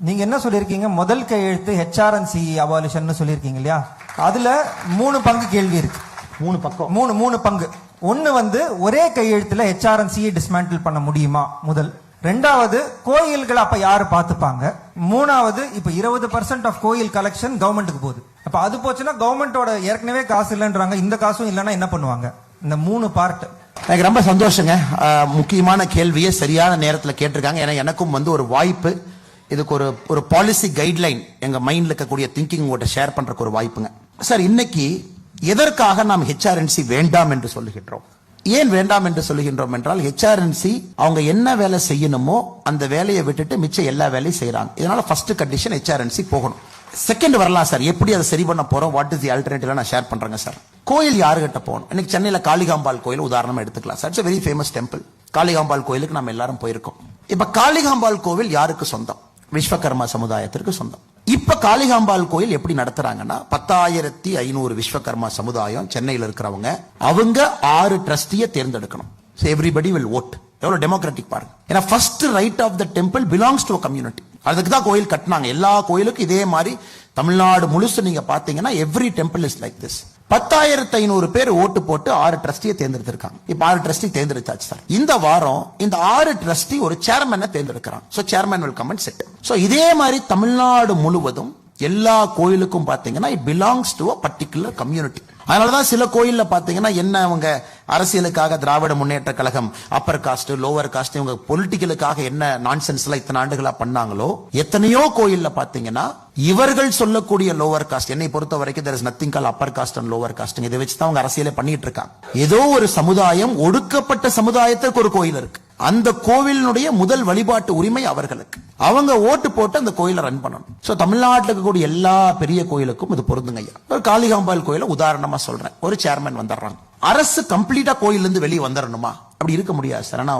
நீங்க என்ன சொல்லியிருக்கீங்க, முதல் கையெழுத்து HRNC அபாலிஷன் சொல்லியிருக்கீங்க இல்லையா? அதுல 3 பங்கு கேள்வி இருக்கு. 3 பக்கம் 3 பங்கு. ஒன்னு ஒரே கையெழுத்துல HRNC டிஸ்மேண்டில் பண்ண முடியுமா முதல். ரெண்டாவது, கோயில்களை அப்ப யாரு பாத்துப்பாங்க. மூணாவது, இப்ப 20% ஆஃப் கோயில் கலெக்ஷன் கவர்மெண்ட்டுக்கு போகுது. அப்ப அது போச்சுன்னா கவர்மெண்டோட ஏற்கனவே காசு இல்லைன்றாங்க, இந்த காசும் இல்லைன்னா என்ன பண்ணுவாங்க? இந்த 3 பார்ட். எனக்கு ரொம்ப சந்தோஷங்க. முக்கியமான கேள்வியை சரியான நேரத்தில் கேட்டிருக்காங்க. ஏன்னா எனக்கும் ஒரு வாய்ப்பு, இதுக்கு ஒரு பாலிசி கைட்லைன் எங்க மைண்ட்ல இருக்கக்கூடிய திங்கிங் உங்கள்கிட்ட ஷேர் பண்றதுக்கு ஒரு வாய்ப்புங்க. சார், இன்னைக்கு எதற்காக நாம் HRNC வேண்டாம் என்று சொல்லுகின்றோம்? ஏன் வேண்டாம் என்று சொல்லுகின்றோம் என்றால், HRNC அவங்க என்ன வேலை செய்யணுமோ அந்த வேலையை விட்டுட்டு மிச்சம் எல்லா வேலையும் செய்யறாங்க. இதனால ஃபர்ஸ்ட் கண்டிஷன் HRNC போகணும். செகண்ட் வரலாம் சார், எப்படி அதை சரி பண்ண போறோம், வாட் இஸ் தி ஆல்டர்னேட்டிவ் நான் ஷேர் பண்றேங்க சார். கோயில் யாருகிட்ட போகணும்? இன்னைக்கு சென்னையில காளிகாம்பாள் கோயில் உதாரணமா எடுத்துக்கலாம் sir. It's very famous temple. Kalikambal கோயிலுக்கு நம்ம எல்லாரும் போயிருக்கோம். இப்ப காளிகாம்பாள் கோவில் யாருக்கு சொந்தம்? விஸ்வகர்மா சமுதாயத்திற்கு சொந்தம். இப்ப காளிகாம்பாள் கோயில் எப்படி நடத்துறாங்கன்னா, 10,500 விஸ்வகர்மா சமுதாயம் சென்னையில் இருக்கிறவங்க, அவங்க 6 ட்ரஸ்டியை தேர்ந்தெடுக்கணும். Everybody will vote. எவ்வளவு டெமோக்ராட்டிக் பாருங்க. ஏன்னா first right of the temple belongs to community. அதுக்கு தான் கோயில் கட்டினாங்க. எல்லா கோயிலுக்கும் இதே மாதிரி தமிழ்நாடு முழுசு நீங்க பாத்தீங்கன்னா every temple is like this. 10,500 பேர் ஓட்டு போட்டு 6 ட்ரஸ்டியை தேர்ந்தெடுத்திருக்காங்க. இப்ப 6 ட்ரஸ்டி தேர்ந்தெடுத்தாச்சு சார். இந்த வாரம் இந்த 6 ட்ரஸ்டி ஒரு சேர்மனை தேர்ந்தெடுக்கிறாங்க. So chairman will come and chit. So இதே மாதிரி தமிழ்நாடு முழுவதும் எல்லா கோயிலுக்கும் பாத்தீங்கன்னா it belongs to a particular community. அதனாலதான் சில கோயில்ல பாத்தீங்கன்னா என்ன, அவங்க அரசியலுக்காக Dravida Munnetra Kazhagam upper caste lower cost இவங்க பொலிட்டிக்கலுக்காக என்ன நான்சென்ஸ்ல இத்தனை ஆண்டுகளா பண்ணாங்களோ, எத்தனையோ கோயில்ல பாத்தீங்கன்னா இவர்கள் சொல்லக்கூடிய லோவர் காஸ்ட், என்னை பொறுத்த வரைக்கும் there is nothing called upper caste and lower caste. இதை வச்சுதான் அவங்க அரசியலை பண்ணிட்டு இருக்காங்க. ஏதோ ஒரு சமுதாயம், ஒடுக்கப்பட்ட சமுதாயத்திற்கு ஒரு கோயில் இருக்கு. அந்த கோவிலினுடைய முதல் வழிபாட்டு உரிமை அவர்களுக்கு. அவங்க ஓட்டு போட்டு அந்த கோயிலை ரன் பண்ணணும். சோ தமிழ்நாட்டில் இருக்கக்கூடிய எல்லா பெரிய கோயிலுக்கும் இது பொருந்துங்க ஐயா. ஒரு காளிகாம்பாள் கோயில உதாரணமா சொல்றேன். ஒரு சேர்மன் வந்துடுறாங்க. அரசு கம்ப்ளீட்டா கோயில இருந்து வெளியே வந்துடணுமா? அப்படி இருக்க முடியாது சார். ஆனா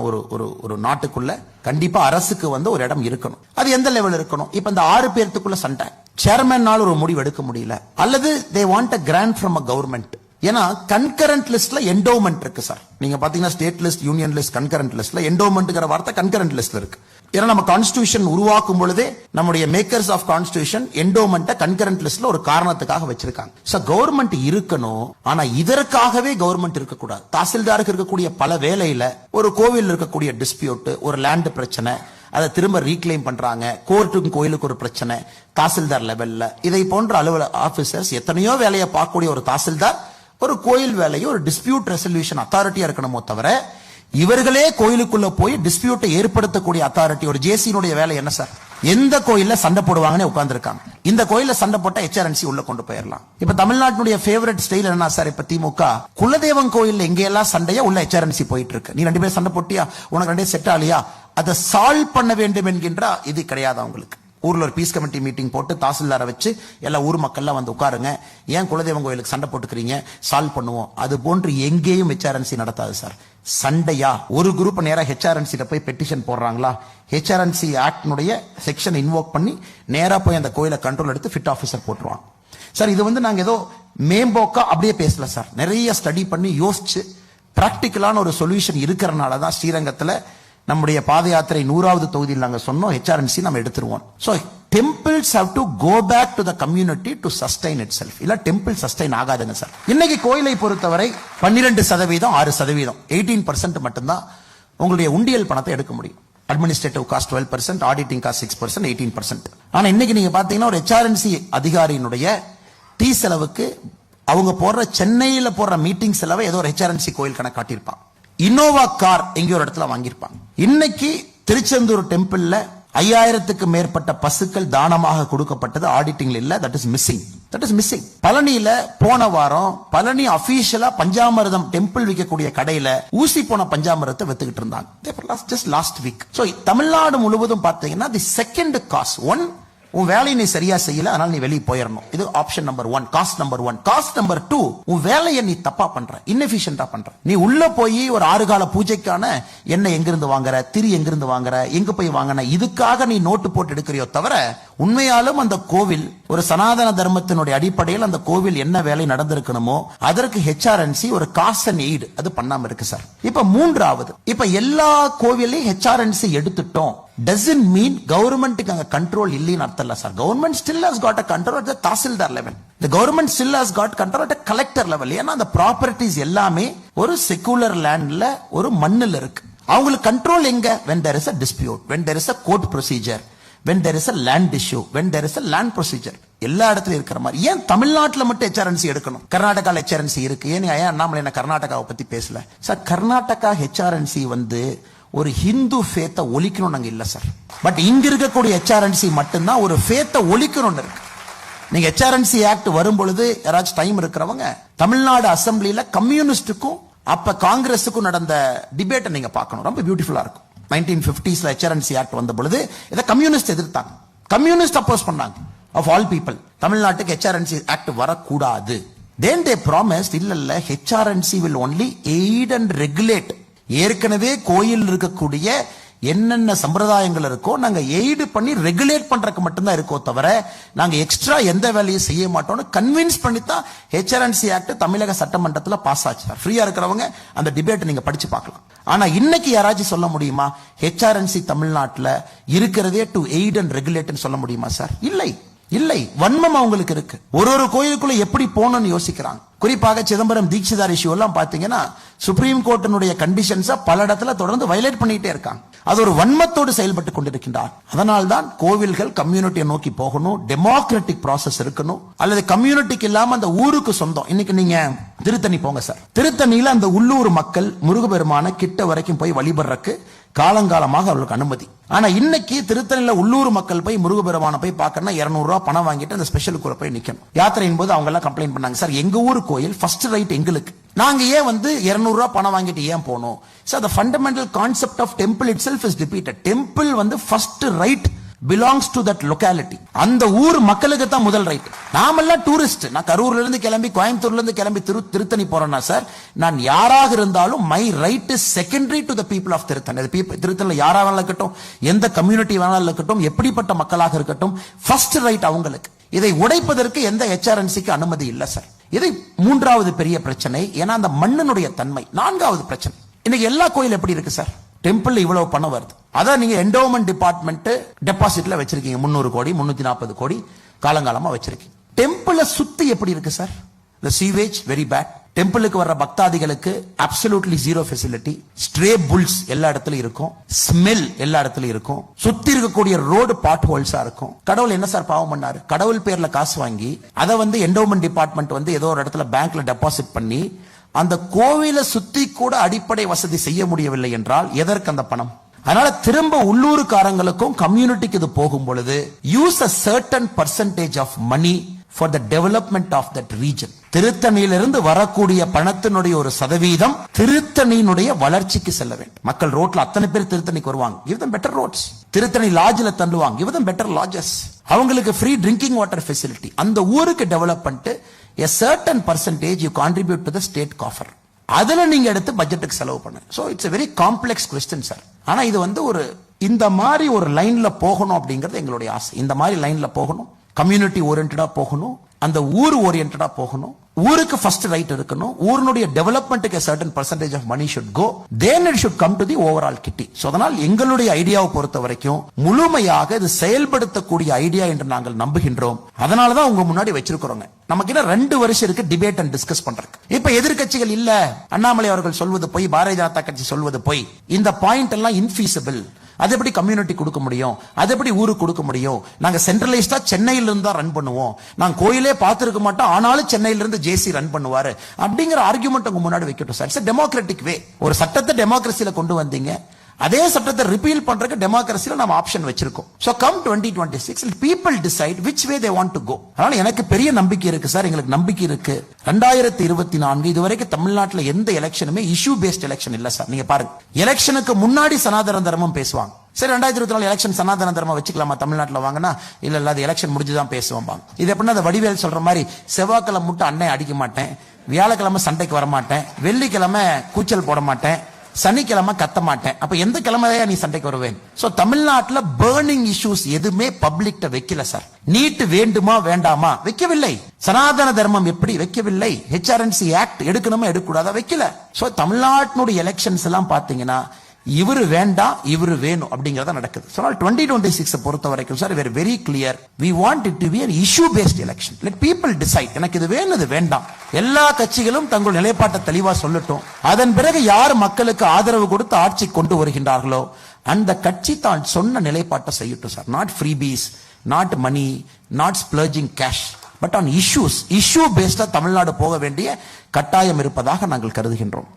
ஒரு நாட்டுக்குள்ள கண்டிப்பா அரசுக்கு ஒரு இடம் இருக்கணும். அது எந்த லெவல் இருக்கணும்? இப்ப இந்த 6 பேர்த்துக்குள்ள சண்டை, சேர்மன்னால ஒரு முடிவு எடுக்க முடியல, அல்லது they want a grand from a government. ஏன்னா கன்கரண்ட் லிஸ்ட்ல என்டோமெண்ட் இருக்கு சார். நீங்க பாத்தீங்கன்னா state list, union list, concurrent லிஸ்ட்ல என்டோமெண்ட்ங்கிற வார்த்தை கன்கரண்ட் லிஸ்ட்ல இருக்கு. ஏன்னா நம்ம கான்ஸ்டிடியூஷன் உருவாக்கும் பொழுதே நம்முடைய மேக்கர்ஸ் ஆஃப் கான்ஸ்டிடியூஷன் என்டோமெண்ட்டை கன்கரண்ட் லிஸ்ட்ல ஒரு காரணத்துக்காக வச்சிருக்காங்க. சோ கவர்மெண்ட் இருக்கணும், ஆனா இதற்காகவே கவர்மெண்ட் இருக்கக்கூடாது. தாசில்தாருக்கு இருக்கக்கூடிய பல வேலையில ஒரு கோவில் இருக்கக்கூடிய டிஸ்பியூட், ஒரு லேண்ட் பிரச்சனை, அதை திரும்ப ரீக்ளைம் பண்றாங்க, கோர்ட்டுக்கும் கோயிலுக்கு ஒரு பிரச்சனை, தாசில்தார் லெவல்ல இதை போன்ற அலுவலக ஆபீசர்ஸ் எத்தனையோ வேலையை பார்க்கக்கூடிய ஒரு தாசில்தார் ஒரு கோயில் வேலையை ஒரு டிஸ்பியூட் ரெசல்யூஷன் அத்தாரிட்டியா இருக்கணுமோ தவிர, இவர்களே கோயிலுக்குள்ள போய் டிஸ்பியூட்டை ஏற்படுத்தக்கூடிய அத்தாரிட்டி ஒரு ஜேசியினுடைய வேலை என்ன சார்? எந்த கோயில்ல சண்டை போடுவாங்கன்னு உட்கார்ந்து இருக்காங்க. இந்த கோயில்ல சண்டை போட்டா HRNC உள்ள கொண்டு போயிடலாம். இப்ப தமிழ்நாட்டுடைய ஃபேவரட் ஸ்டைல் என்ன சார்? இப்ப திமுக குலதெய்வம் கோயில் எங்க எல்லாம் சண்டையா உள்ள HRNC போயிட்டு இருக்கு. நீ 2 பேரும் சண்டை போட்டியா, உனக்கு 2 செட் ஆலியா, அதை சால்வ் பண்ண வேண்டும் என்கின்ற இது கிடையாது அவங்களுக்கு. ஊர்ல ஒரு பீஸ் கமிட்டி மீட்டிங் போட்டு தாசில்தாரை வச்சு எல்லா ஊர் மக்கள்லாம் உட்காருங்க, ஏன் குலதெய்வம் கோயிலுக்கு சண்டை போட்டுக்கிறீங்க, சால்வ் பண்ணுவோம். அது போன்று எங்கேயும் HRNC நடத்தாது சார். சண்டையா ஒரு குரூப் நேரா HRNC போய் பெட்டிஷன் போடுறாங்களா, HRNC ஆக்ட்னுடைய செக்ஷன் இன்வோக் பண்ணி நேரா போய் அந்த கோயிலை கண்ட்ரோல் எடுத்து ஃபிட் ஆபீசர் போட்டுருவாங்க சார். இது நாங்க ஏதோ மேம்போக்கா அப்படியே பேசல சார். நிறைய ஸ்டடி பண்ணி யோசிச்சு பிராக்டிக்கலான ஒரு சொல்யூஷன் இருக்கிறனால தான் ஸ்ரீரங்கத்துல நம்முடைய பாத யாத்திரை 100வது தொகுதியில் நாங்க சொன்னோம் HRNC நம்ம எடுத்துருவோம். So temples have to go back to the community to sustain itself. இல்ல டெம்பிள் சஸ்டைன் ஆகாதுங்க சார். இன்னைக்கு கோயிலை பொறுத்தவரை 12%, 6%, 18% மட்டும்தான் உங்களுடைய உண்டியல் பணத்தை எடுக்க முடியும். Administrative cost 12%, auditing cost 6%, 18%. ஆனா இன்னைக்கு நீங்க பாத்தீங்கன்னா ஒரு HRNC அதிகாரியினுடைய டீ செலவுக்கு அவங்க போடுற சென்னையில போடுற மீட்டிங் செலவை ஏதோ ஒரு HRNC கோயில் கணக்கு காட்டியிருப்பாங்க. இனோவா கார் எங்கேயோ ஒரு இடத்துல வாங்கியிருப்பாங்க. இன்னைக்கு திருச்செந்தூர் டெம்பிள்ல 5000க்கு மேற்பட்ட பசுக்கள் தானமாக கொடுக்கப்பட்டது ஆடிட்டிங்ல இல்ல. That is missing. பழனியில போன வாரம் பழனி அபிஷியலா பஞ்சாமிர்தம் டெம்பிள் விற்கக்கூடிய கடையில ஊசி போன பஞ்சாமிரத்தை வித்துக்கிட்டு இருந்தாங்க. Just lost week. So Tamil Nadu முழுவதும் பாத்தீங்கன்னா தி செகண்ட் காஸ் ஒன், உன் வேலையை நீ சரியா செய்யல, அதனால நீ வெளியே போயிடணும். இது option number 1, cost number 1. Cost number 2, உன் வேலையை நீ தப்பா பண்ற, இன்எஃபிஷியன்ட்டா பண்ற. நீ உள்ள போய் ஒரு 6 கால பூஜைக்கான எண்ணெய் எங்கிருந்து வாங்குற, திரி எங்கிருந்து வாங்குற, எங்க போய் வாங்கின, இதுக்காக நீ நோட்டு போட்டு எடுக்கிறியோ தவிர உண்மையாலும் அந்த கோவில் ஒரு சனாதன தர்மத்தினுடைய அடிப்படையில் அந்த கோவில் என்ன வேலை நடந்திருக்கணுமோ அதற்கு HRNC ஒரு காஸ்ட் அண்ட் எய்டு அது பண்ணாம இருக்கு சார். இப்ப 3வது, இப்ப எல்லா கோவிலையும் HRNC எடுத்துட்டோம், doesn't mean கவர்மெண்ட்டுக்கு அங்க கண்ட்ரோல் இல்லைன்னு அர்த்தம் இல்ல sir. Government still has got a control at the tahsildar level. The government still has got control at a collector level. ஏன்னா அந்த ப்ராப்பர்ட்டிஸ் எல்லாமே ஒரு செகுலர் லேண்ட்ல ஒரு மண்ணில் இருக்கு. அவங்களுக்கு கண்ட்ரோல் எங்க? when there is a dispute, when there is a court procedure, when there is a land issue, when there is a land procedure. எல்லா இடத்துலயும் இருக்கிற மாதிரி. ஏன் தமிழ்நாட்டுல மட்டும் HRNC எடுக்கணும்? கர்நாடகால HRNC இருக்கு. ஏன் அண்ணாமலை என்ன கர்நாடகாவை பத்தி பேசல சார்? கர்நாடகா HRNC வந்து ஒரு ஹிந்து ஃபேத்தை ஒழிக்கணும் நாங்க இல்ல சார். பட் இங்க இருக்கக்கூடிய HRNC மட்டும்தான் ஒரு ஃபேத்தை ஒழிக்கணும்னு இருக்கு. நீங்க HRNC ஆக்ட் வரும் பொழுது யாராச்சும் டைம் இருக்கிறவங்க தமிழ்நாடு அசம்பிளில கம்யூனிஸ்டுக்கும் அப்ப காங்கிரஸுக்கும் நடந்த டிபேட்டை நீங்க பார்க்கணும். ரொம்ப பியூட்டிஃபுல்லா இருக்கும். 1950s HRNC ஆக்ட் வந்த பொழுது இதை கம்யூனிஸ்ட் எதிர்த்தாங்க. கம்யூனிஸ்ட் அப்போஸ் பண்ணாங்க. ஆஃப் ஆல் பீப்புள் தமிழ்நாட்டுக்கு HRNC ஆக்ட் வரக்கூடாது. then they promised இல்ல HRNC will only aid and regulate. ஏற்கனவே கோயில் இருக்கக்கூடிய என்னென்ன சம்பிரதாயங்கள் இருக்கோ நாங்க எய்டு பண்ணி ரெகுலேட் பண்றதுக்கு மட்டும்தான் இருக்கோ தவிர நாங்க எக்ஸ்ட்ரா எந்த வேலையும் செய்ய மாட்டோம்னு கன்வின்ஸ் பண்ணி தான் HRNC ஆக்ட் தமிழக சட்டமன்றத்தில் பாஸ் ஆச்சு. ஃப்ரீயா இருக்கிறவங்க அந்த டிபேட் நீங்க படிச்சு பார்க்கலாம். ஆனா இன்னைக்கு யாராச்சும் சொல்ல முடியுமா HRNC தமிழ்நாட்டில் இருக்கிறதே டு எய்ட் அண்ட் ரெகுலேட் சொல்ல முடியுமா சார்? இல்லை இல்லை. வன்மம் அவங்களுக்கு இருக்கு. ஒரு கோயிலுக்குள்ள எப்படி போகணும்னு யோசிக்கிறாங்க. குறிப்பாக சிதம்பரம் தீட்சிதார் இஷ்யூ எல்லாம் பாத்தீங்கன்னா சுப்ரீம் கோர்ட்டினுடைய கண்டிஷன்ஸை பல இடத்துல தொடர்ந்து வயலேட் பண்ணிட்டே இருக்காங்க. அது ஒரு வன்மத்தோடு செயல்பட்டு கொண்டிருக்கின்றார். அதனால்தான் கோவில்கள் கம்யூனிட்டியை நோக்கி போகணும், டெமோக்ராட்டிக் ப்ராசஸ் இருக்கணும். அல்லது கம்யூனிட்டிக்கு இல்லாம அந்த ஊருக்கு சொந்தம். இன்னைக்கு நீங்க திருத்தணி போங்க சார். திருத்தணியில அந்த உள்ளூர் மக்கள் முருகபெருமான கிட்ட வரைக்கும் போய் வழிபடுறதுக்கு காலங்காலமாக அவர்களுக்கு அனுமதி. ஆனா இன்னைக்கு திருத்தணியில உள்ளூர் மக்கள் போய் முருகபெருமான போய் பார்க்கணும்னா 200 ரூபாய் பணம் வாங்கிட்டு அந்த ஸ்பெஷலுக்குள்ள போய் நிக்கணும். யாத்திரையின் போது அவங்க எல்லாம் கம்ப்ளைண்ட் பண்ணாங்க, சார் எங்க ஊர் கோயில் ஃபர்ஸ்ட் ரைட் எங்களுக்கு, நாங்க ஏன் 200 ரூபாய் பணம் வாங்கிட்டு ஏன் போனோம்? Sir the fundamental concept of temple itself is defeated. temple first right belongs to that locality. அந்த ஊர் மக்களுக்கு தான் முதல் ரைட். நாமெல்லாம் டூரிஸ்ட். நான் கரூர்ல இருந்து கிளம்பி கோயம்புத்தூர்ல இருந்து கிளம்பி திருத்தணி போறேன்னா சார், நான் யாராக இருந்தாலும் my right is secondary to the people of Tiruttani. திருத்தணில யாராக இருக்கட்டும், எந்த கம்யூனிட்டி வேணாலும் இருக்கட்டும், எப்படிப்பட்ட மக்களாக இருக்கட்டும், ஃபர்ஸ்ட் ரைட் அவங்களுக்கு. இதை உடைப்பதற்கு எந்த HRNCக்கு அனுமதி இல்ல சார். இது மூன்றாவது பெரிய பிரச்சனை. ஏன்னா அந்த மண்ணினுடைய தன்மை. நான்காவது பிரச்சனை, இன்னைக்கு எல்லா கோயில் எப்படி இருக்கு சார்? டெம்பிள் இவ்வளவு பணம் வருது, அதான் நீங்க என்டோமென்ட் டிபார்ட்மெண்ட் டெபாசிட்ல வச்சிருக்கீங்க 300 கோடி 340 கோடி காலங்காலமா வச்சிருக்கீங்க. டெம்பிள சுத்தி எப்படி இருக்கு sir? the sewage very bad. டெம்பிளுக்கு வர்ற பக்தாதிகளுக்கு absolutely zero facility. Stray bulls எல்லா இடத்துலயும் இருக்கும், ஸ்மெல் எல்லா இடத்துலயும் இருக்கும், சுத்தி இருக்கக்கூடிய ரோடு பாட் ஹோல்ஸா இருக்கும். கடவுள் என்ன சார் பாவம் பண்ணாரு? கடவுள் பேர்ல காசு வாங்கி அதை என்டோமென்ட் டிபார்ட்மெண்ட் ஏதோ ஒரு இடத்துல பேங்க்ல டெபாசிட் பண்ணி அந்த கோவில சுத்தி கூட அடிப்படை வசதி செய்ய முடியவில்லை என்றால் எதற்கு அந்த பணம்? அதனால திரும்ப உள்ளூர்காரங்களுக்கும் கம்யூனிட்டிக்கு இது போகும் பொழுது use a certain percentage of money for the development of that region. திருத்தணியிலிருந்து வரக்கூடிய பணத்தினுடைய ஒரு சதவீதம் திருத்தணியினுடைய வளர்ச்சிக்கு செல்ல வேண்டும். மக்கள் ரோட்ல அத்தனை பேர் திருத்தணிக்கு வருவாங்க, give them better roads. Tiruttani லாட்ஜ்ல தள்ளுவாங்க, give them better lodges. அவங்களுக்கு ஃப்ரீ ட்ரிங்கிங் வாட்டர் ஃபெசிலிட்டி. அந்த ஊருக்கு டெவலப் பண்ணிட்டு a certain percentage you contribute to the state coffer. அதுல நீங்க எடுத்து பட்ஜெட்டுக்கு செலவு பண்ணு. So it's a very complex question sir. ஆனா இது ஒரு இந்த மாதிரி ஒரு லைன்ல போகணும் அப்படிங்கிறது எங்களுடைய ஆசை. இந்த மாதிரி லைன்ல போகணும், கம்யூனிட்டி ஓரியன்டா போகணும், அந்த ஊர் ஓரியன்டா போகணும், ஊருக்கு ஃபர்ஸ்ட் ரைட் இருக்கணும், ஊருடைய டெவலப்மெண்ட்டுக்கு a certain percentage of money should go, then it should come to the overall kitty. So அதனால் எங்களுடைய ஐடியாவை பொறுத்த வரைக்கும் முழுமையாக இது செயல்படுத்தக்கூடிய ஐடியா என்று நாங்கள் நம்புகின்றோம். அதனால தான் உங்க முன்னாடி வச்சிருக்கிறோங்க. நமக்கு இன்னும் 2 வருஷம் இருக்கு டிபேட் அண்ட் டிஸ்கஸ் பண்றதுக்கு. இப்ப எதிர்க்கட்சிகள் இல்ல, அண்ணாமலை அவர்கள் சொல்வது போய், பாரதிய ஜனதா கட்சி சொல்வது போய், இந்த பாயிண்ட் எல்லாம் இன்ஃபீசிபிள், அது எப்படி கம்யூனிட்டி கொடுக்க முடியும், அது எப்படி ஊருக்கு கொடுக்க முடியும், நாங்க சென்ட்ரலைஸ்டா சென்னையில இருந்து தான் ரன் பண்ணுவோம், நாங்க கோயிலே பார்த்திருக்க மாட்டோம் ஆனாலும் சென்னையில இருந்து ஜேசி ரன் பண்ணுவாரு அப்படிங்கிற ஆர்குமெண்ட் உங்க முன்னாடி வைக்கட்டும் சார். இட்ஸ் டெமோக்ராட்டிக் வே. ஒரு சட்டத்தை டெமோக்ரஸில கொண்டு வந்தீங்க, அதே சட்டத்தை ரிப்பீல் பண்றதுக்கு டெமோக்ரஸில நம்ம ஆப்ஷன் வச்சிருக்கோம். So come 2026 people decide which way they want to go. அதனால எனக்கு பெரிய நம்பிக்கை இருக்கு சார், எங்களுக்கு நம்பிக்கை இருக்கு. 2024 இதுவரைக்கும் தமிழ்நாட்டில் எந்த எலெக்ஷனுமே இஷ்யூ பேஸ்ட் எலெக்ஷன் இல்ல சார். நீங்க பாருங்க, எலெக்ஷனுக்கு முன்னாடி சனாதன தர்மம் பேசுவாங்க. சரி 2024 எலெக்ஷன் சனாதன தர்மம் வச்சுக்கலாமா தமிழ்நாட்டில் வாங்கினா? இல்ல அது எலெக்ஷன் முடிஞ்சுதான் பேசுவோம். இது எப்படின்னா அந்த வடிவேல் சொல்ற மாதிரி செவ்வாய்க்கிழமை மட்டும் அன்னை அடிக்க மாட்டேன், வியாழக்கிழமை சண்டைக்கு வர மாட்டேன், வெள்ளிக்கிழமை கூச்சல் போட மாட்டேன், சனிக்கிழமை கத்த மாட்டேன், அப்ப எந்த கிழமையா நீ சண்டைக்கு வருவேன்? சோ தமிழ்நாட்டுல பர்னிங் இஷ்யூஸ் எதுவுமே பப்ளிக்ட்ட வைக்கல சார். நீட் வேண்டுமா வேண்டாமா வைக்கவில்லை, சனாதன தர்மம் எப்படி வைக்கவில்லை, HRNC ஆக்ட் எடுக்கணுமா எடுக்கக்கூடாதா வைக்கல. சோ தமிழ்நாட்டினுடைய எலெக்ஷன்ஸ் எல்லாம் பாத்தீங்கன்னா இவரு வேண்டாம் இவரு வேணும் அப்படிங்கறத நடக்குது. So 2026 பொறுத்த வரைக்கும் sir we are very clear, we want it to be an issue based election. Let people decide. எனக்கு இது வேணும் இது வேண்டாம். எல்லா கட்சிகளும் தங்கள் நிலைப்பாட்டை தெளிவா சொல்லட்டும். அதன் பிறகு யார் மக்களுக்கு ஆதரவு கொடுத்து ஆட்சி கொண்டு வருகின்றார்களோ அந்த கட்சி தான் சொன்ன நிலைப்பாட்டை செய்யட்டும் sir. Not freebies, not money, not splurging cash, but on issues, issue பேஸ்டா Tamil Nadu போக வேண்டிய கட்டாயம் இருப்பதாக நாங்கள் கருதுகின்றோம்.